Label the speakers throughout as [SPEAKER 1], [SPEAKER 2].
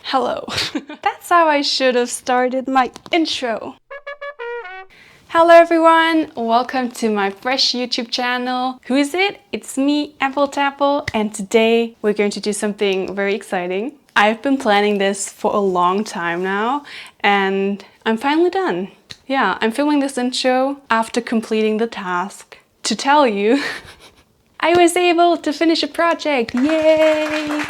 [SPEAKER 1] Hello. That's how I should have started my intro. Hello everyone, welcome to my fresh YouTube channel. Who is it? It's me, appletapple, and today we're going to do something very exciting. I've been planning this for a long time now, and I'm finally done. Yeah, I'm filming this intro after completing the task to tell you I was able to finish a project. Yay!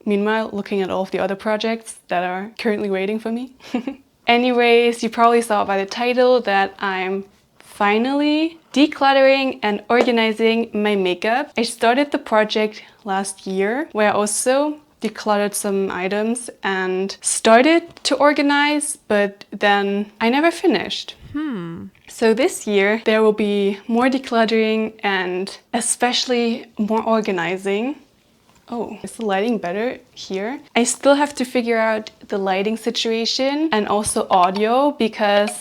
[SPEAKER 1] Meanwhile, looking at all of the other projects that are currently waiting for me. Anyways, you probably saw by the title that I'm finally decluttering and organizing my makeup. I started the project last year where I also decluttered some items and started to organize, but then I never finished. So this year there will be more decluttering and especially more organizing. Oh, is the lighting better here? I still have to figure out the lighting situation and also audio because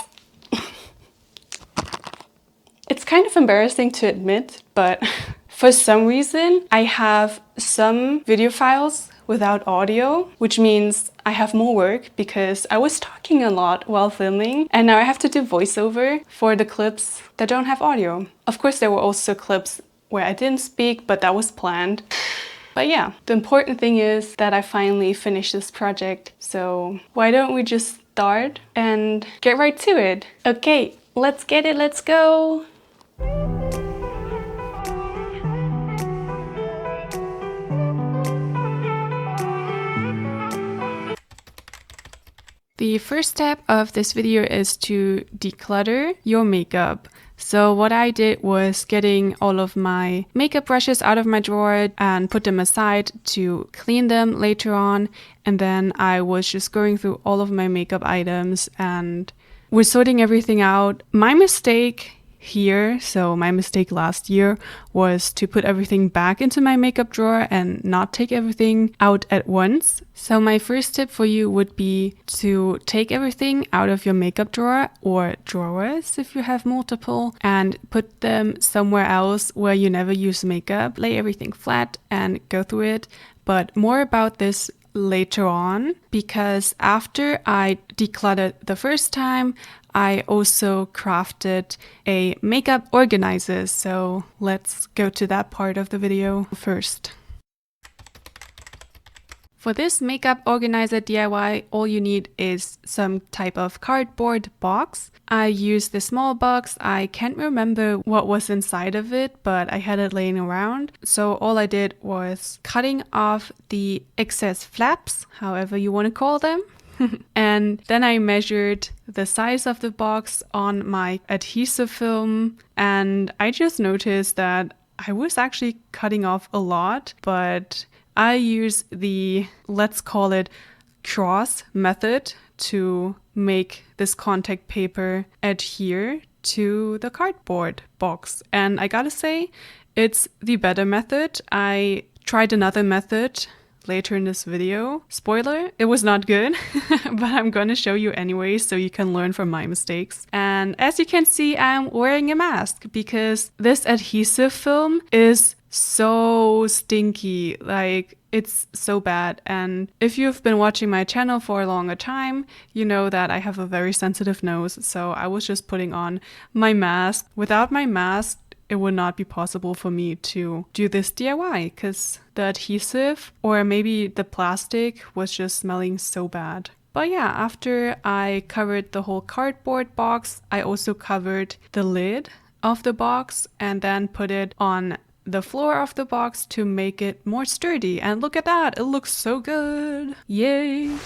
[SPEAKER 1] it's kind of embarrassing to admit, but for some reason I have some video files without audio, which means I have more work because I was talking a lot while filming and now I have to do voiceover for the clips that don't have audio. Of course, there were also clips where I didn't speak, but that was planned. But yeah, the important thing is that I finally finished this project. So why don't we just start and get right to it? Okay, let's get it, let's go. The first step of this video is to declutter your makeup. So what I did was getting all of my makeup brushes out of my drawer and put them aside to clean them later on. And then I was just going through all of my makeup items and was sorting everything out. My mistake here, so my mistake last year, was to put everything back into my makeup drawer and not take everything out at once. So my first tip for you would be to take everything out of your makeup drawer or drawers if you have multiple and put them somewhere else where you never use makeup. Lay everything flat and go through it. But more about this later on, because after I decluttered the first time, I also crafted a makeup organizer, so let's go to that part of the video first. For this makeup organizer DIY, all you need is some type of cardboard box. I used the small box. I can't remember what was inside of it, but I had it laying around. So all I did was cutting off the excess flaps, however you want to call them. And then I measured the size of the box on my adhesive film, and I just noticed that I was actually cutting off a lot, but I use the, let's call it, cross method to make this contact paper adhere to the cardboard box. And I gotta say, it's the better method. I tried another method later in this video. Spoiler, it was not good, but I'm gonna show you anyway so you can learn from my mistakes. And as you can see, I'm wearing a mask because this adhesive film is so stinky. Like, it's so bad. And if you've been watching my channel for a longer time, you know that I have a very sensitive nose. So I was just putting on my mask. Without my mask, it would not be possible for me to do this DIY because the adhesive or maybe the plastic was just smelling so bad. But yeah, after I covered the whole cardboard box, I also covered the lid of the box and then put it on the floor of the box to make it more sturdy. And look at that, it looks so good. Yay!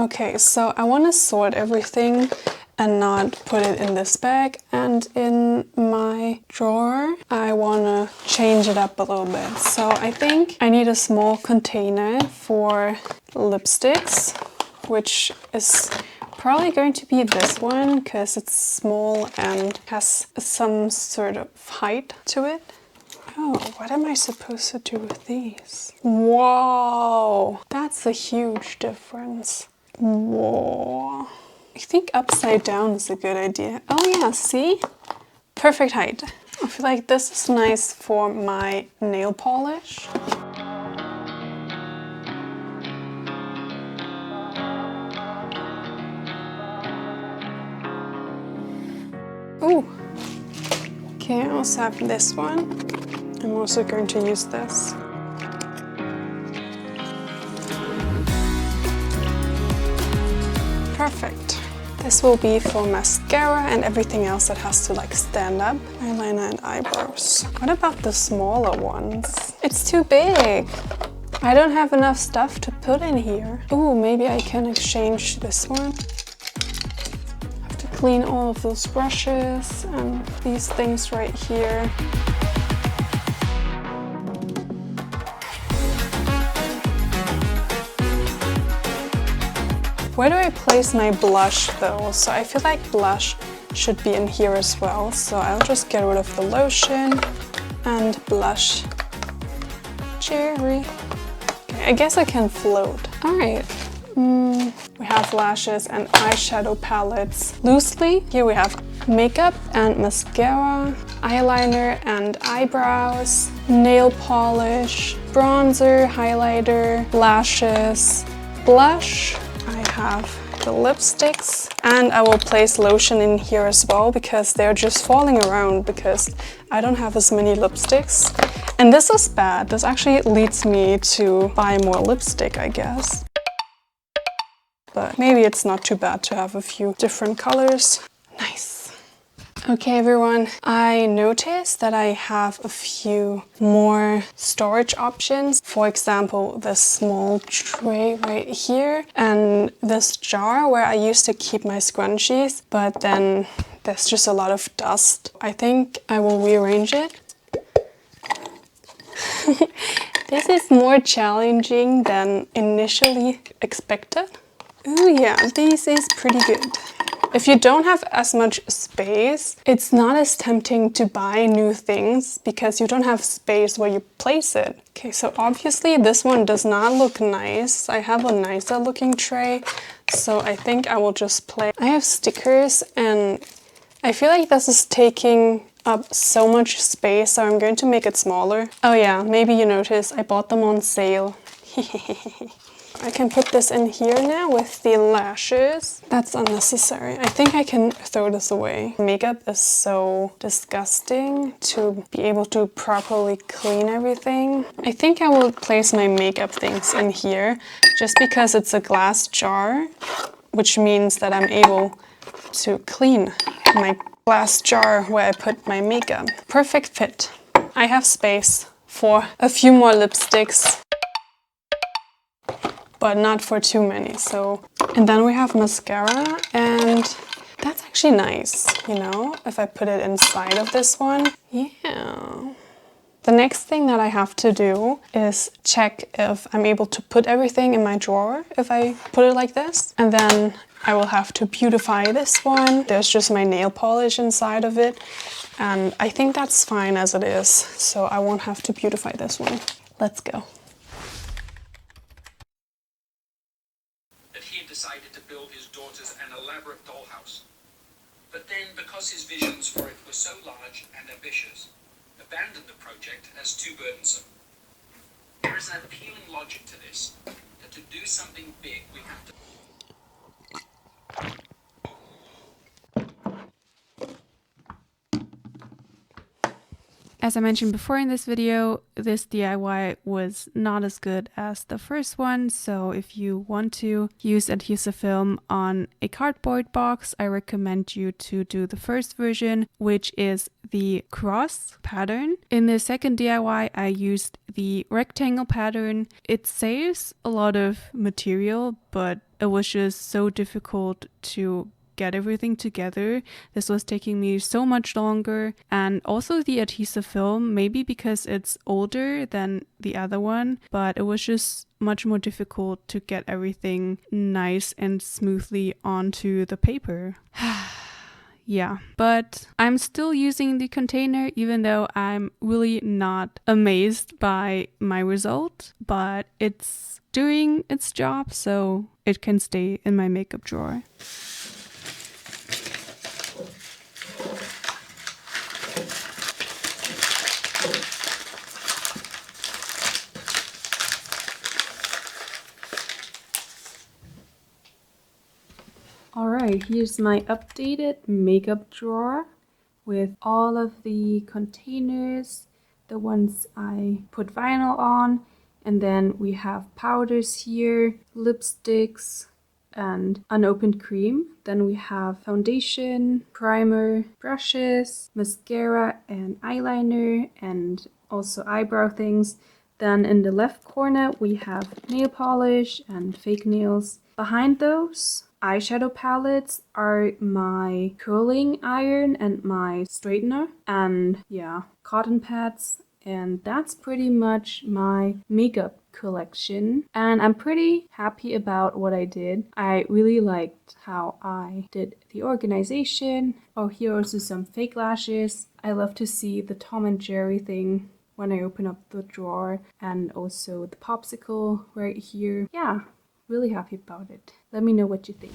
[SPEAKER 2] Okay, so I want to sort everything and not put it in this bag, and in my drawer I want to change it up a little bit. So I think I need a small container for lipsticks, which is probably going to be this one because it's small and has some sort of height to it. Oh, what am I supposed to do with these? Whoa, that's a huge difference. Whoa. I think upside down is a good idea. Oh yeah, see? Perfect height. I feel like this is nice for my nail polish. Ooh. Okay, I also have this one. I'm also going to use this. Perfect. This will be for mascara and everything else that has to like stand up. Eyeliner and eyebrows. What about the smaller ones? It's too big. I don't have enough stuff to put in here. Ooh, maybe I can exchange this one. Have to clean all of those brushes and these things right here. Where do I place my blush though? So I feel like blush should be in here as well. So I'll just get rid of the lotion and blush. Cherry. Okay, I guess I can float. All right. We have lashes and eyeshadow palettes. Loosely, here we have makeup and mascara, eyeliner and eyebrows, nail polish, bronzer, highlighter, lashes, blush. I have the lipsticks, and I will place lotion in here as well because they're just falling around because I don't have as many lipsticks. And this is bad. This actually leads me to buy more lipstick, I guess. But maybe it's not too bad to have a few different colors. Nice. Okay everyone, I noticed that I have a few more storage options. For example, this small tray right here and this jar where I used to keep my scrunchies, but then there's just a lot of dust. I think I will rearrange it. This is more challenging than initially expected. Ooh yeah, this is pretty good. If you don't have as much space, it's not as tempting to buy new things because you don't have space where you place it. Okay, so obviously this one does not look nice. I have a nicer looking tray, so I think I will just play. I have stickers and I feel like this is taking up so much space, so I'm going to make it smaller. Oh yeah, maybe you noticed I bought them on sale. I can put this in here now with the lashes. That's unnecessary. I think I can throw this away. Makeup is so disgusting to be able to properly clean everything. I think I will place my makeup things in here just because it's a glass jar, which means that I'm able to clean my glass jar where I put my makeup. Perfect fit. I have space for a few more lipsticks, but not for too many. So, and then we have mascara, and that's actually nice, you know, if I put it inside of this one. Yeah. The next thing that I have to do is check if I'm able to put everything in my drawer if I put it like this. And then I will have to beautify this one. There's just my nail polish inside of it. And I think that's fine as it is. So I won't have to beautify this one. Let's go.
[SPEAKER 3] That he had decided to build his daughters an elaborate dollhouse. But then, because his visions for it were so large and ambitious, abandoned the project as too burdensome. There is an appealing logic to this, that to do something big we have to...
[SPEAKER 1] As I mentioned before in this video, this DIY was not as good as the first one, so if you want to use adhesive film on a cardboard box, I recommend you to do the first version, which is the cross pattern. In the second DIY, I used the rectangle pattern. It saves a lot of material, but it was just so difficult to get everything together. This was taking me so much longer, and also the adhesive film, maybe because it's older than the other one, but it was just much more difficult to get everything nice and smoothly onto the paper. Yeah, but I'm still using the container even though I'm really not amazed by my result, but it's doing its job, so it can stay in my makeup drawer. Alright, here's my updated makeup drawer with all of the containers, the ones I put vinyl on, and then we have powders here, lipsticks, and unopened cream. Then we have foundation, primer, brushes, mascara and eyeliner, and also eyebrow things. Then in the left corner we have nail polish and fake nails. Behind those eyeshadow palettes are my curling iron and my straightener, and yeah, cotton pads. And that's pretty much my makeup collection, and I'm pretty happy about what I did. I really liked how I did the organization. Oh, here are also some fake lashes. I love to see the Tom and Jerry thing when I open up the drawer, and also the popsicle right here. Yeah, really happy about it. Let me know what you think.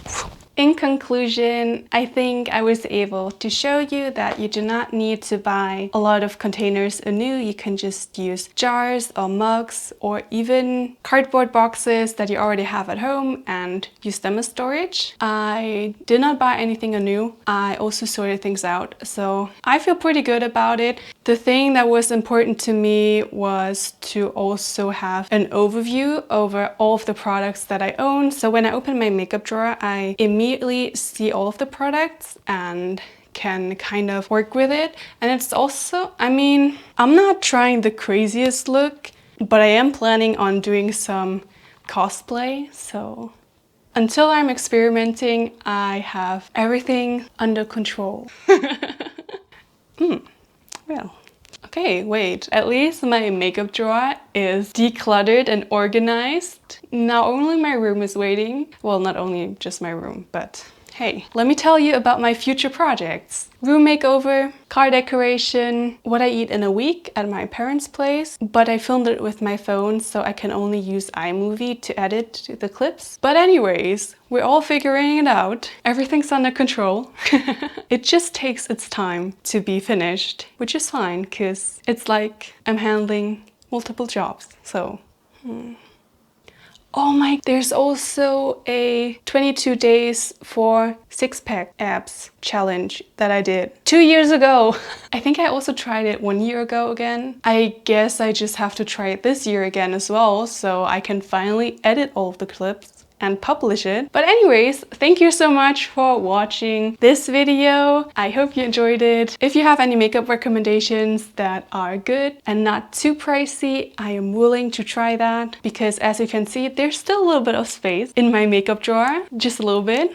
[SPEAKER 1] In conclusion, I think I was able to show you that you do not need to buy a lot of containers anew. You can just use jars or mugs or even cardboard boxes that you already have at home and use them as storage. I did not buy anything anew. I also sorted things out, so I feel pretty good about it. The thing that was important to me was to also have an overview over all of the products that I own. So when I open my makeup drawer, I immediately see all of the products and can kind of work with it. And it's also, I mean, I'm not trying the craziest look, but I am planning on doing some cosplay. So until I'm experimenting, I have everything under control. Well, okay, wait, at least my makeup drawer is decluttered and organized. Now only my room is waiting. Well, not only just my room, but hey, let me tell you about my future projects. Room makeover, car decoration, what I eat in a week at my parents' place, but I filmed it with my phone, so I can only use iMovie to edit the clips. But anyways, we're all figuring it out. Everything's under control. It just takes its time to be finished, which is fine, because it's like I'm handling multiple jobs, so... Oh my, there's also a 22 days for six-pack abs challenge that I did 2 years ago. I think I also tried it 1 year ago again. I guess I just have to try it this year again as well, so I can finally edit all of the clips and publish it. But anyways, thank you so much for watching this video. I hope you enjoyed it. If you have any makeup recommendations that are good and not too pricey, I am willing to try that, because as you can see, there's still a little bit of space in my makeup drawer, just a little bit.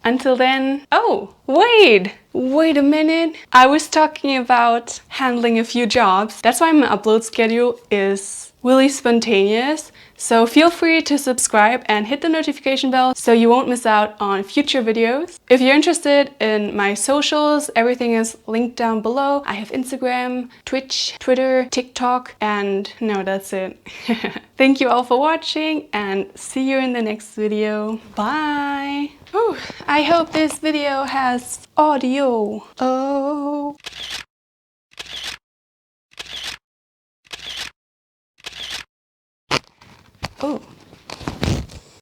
[SPEAKER 1] Until then, oh, wait a minute. I was talking about handling a few jobs. That's why my upload schedule is really spontaneous. So feel free to subscribe and hit the notification bell so you won't miss out on future videos. If you're interested in my socials, everything is linked down below. I have Instagram, Twitch, Twitter, TikTok, and no, that's it. Thank you all for watching and see you in the next video. Bye! Whew, I hope this video has audio. Oh.